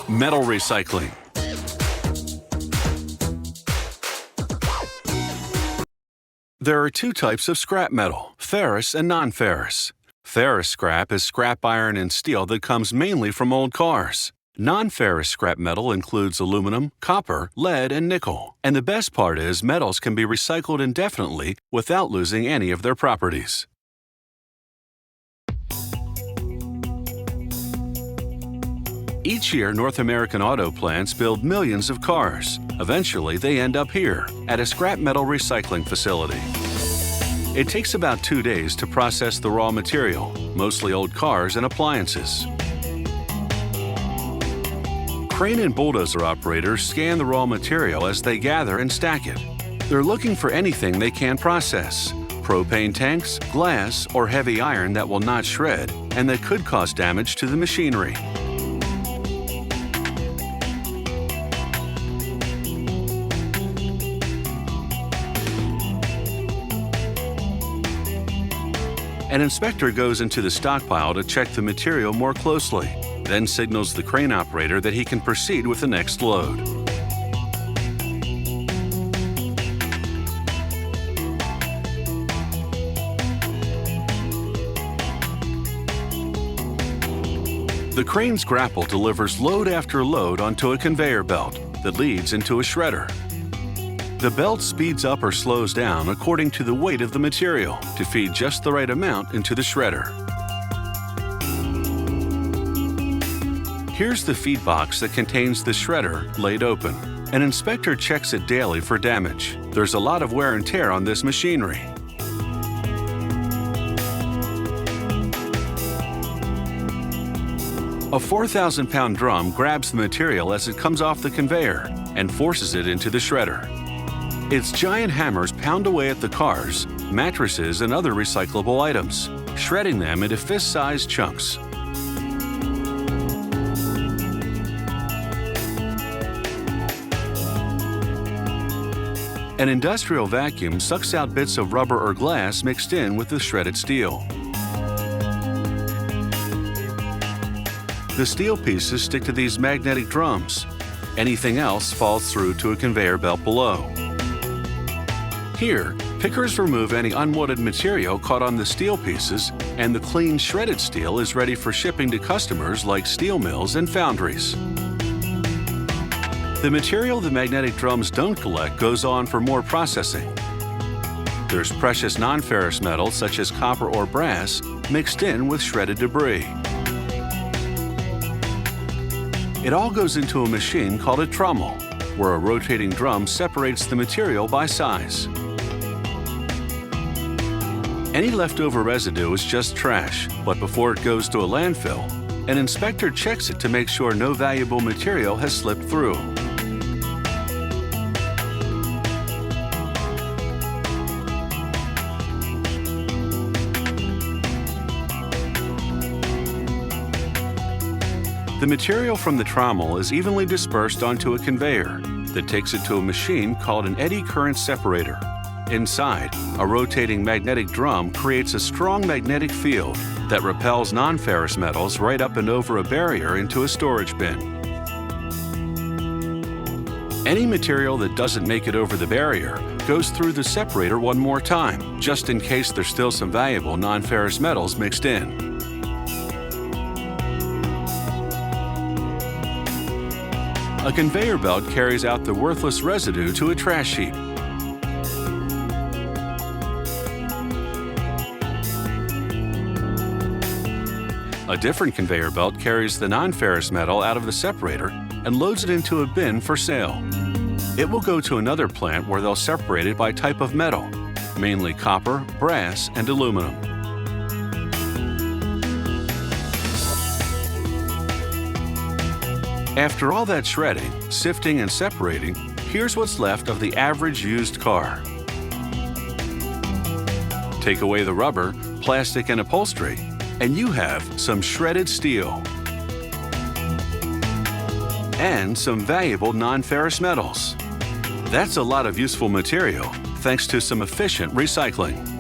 Metal recycling. There are two types of scrap metal, ferrous and non-ferrous. Ferrous scrap is scrap iron and steel that comes mainly from old cars. Non-ferrous scrap metal includes aluminum, copper, lead, and nickel. And the best part is metals can be recycled indefinitely without losing any of their properties. Each year, North American auto plants build millions of cars. Eventually, they end up here, at a scrap metal recycling facility. It takes about 2 days to process the raw material, mostly old cars and appliances. Crane and bulldozer operators scan the raw material as they gather and stack it. They're looking for anything they can process: propane tanks, glass, or heavy iron that will not shred and that could cause damage to the machinery. An inspector goes into the stockpile to check the material more closely, then signals the crane operator that he can proceed with the next load. The crane's grapple delivers load after load onto a conveyor belt that leads into a shredder. The belt speeds up or slows down according to the weight of the material to feed just the right amount into the shredder. Here's the feed box that contains the shredder laid open. An inspector checks it daily for damage. There's a lot of wear and tear on this machinery. A 4,000-pound drum grabs the material as it comes off the conveyor and forces it into the shredder. Its giant hammers pound away at the cars, mattresses, and other recyclable items, shredding them into fist-sized chunks. An industrial vacuum sucks out bits of rubber or glass mixed in with the shredded steel. The steel pieces stick to these magnetic drums. Anything else falls through to a conveyor belt below. Here, pickers remove any unwanted material caught on the steel pieces, and the clean shredded steel is ready for shipping to customers like steel mills and foundries. The material the magnetic drums don't collect goes on for more processing. There's precious non-ferrous metals such as copper or brass mixed in with shredded debris. It all goes into a machine called a trommel, where a rotating drum separates the material by size. Any leftover residue is just trash, but before it goes to a landfill, an inspector checks it to make sure no valuable material has slipped through. The material from the trommel is evenly dispersed onto a conveyor that takes it to a machine called an eddy current separator. Inside, a rotating magnetic drum creates a strong magnetic field that repels non-ferrous metals right up and over a barrier into a storage bin. Any material that doesn't make it over the barrier goes through the separator one more time, just in case there's still some valuable non-ferrous metals mixed in. A conveyor belt carries out the worthless residue to a trash heap. A different conveyor belt carries the non-ferrous metal out of the separator and loads it into a bin for sale. It will go to another plant where they'll separate it by type of metal, mainly copper, brass, and aluminum. After all that shredding, sifting, and separating, here's what's left of the average used car. Take away the rubber, plastic, and upholstery, and you have some shredded steel and some valuable non-ferrous metals. That's a lot of useful material thanks to some efficient recycling.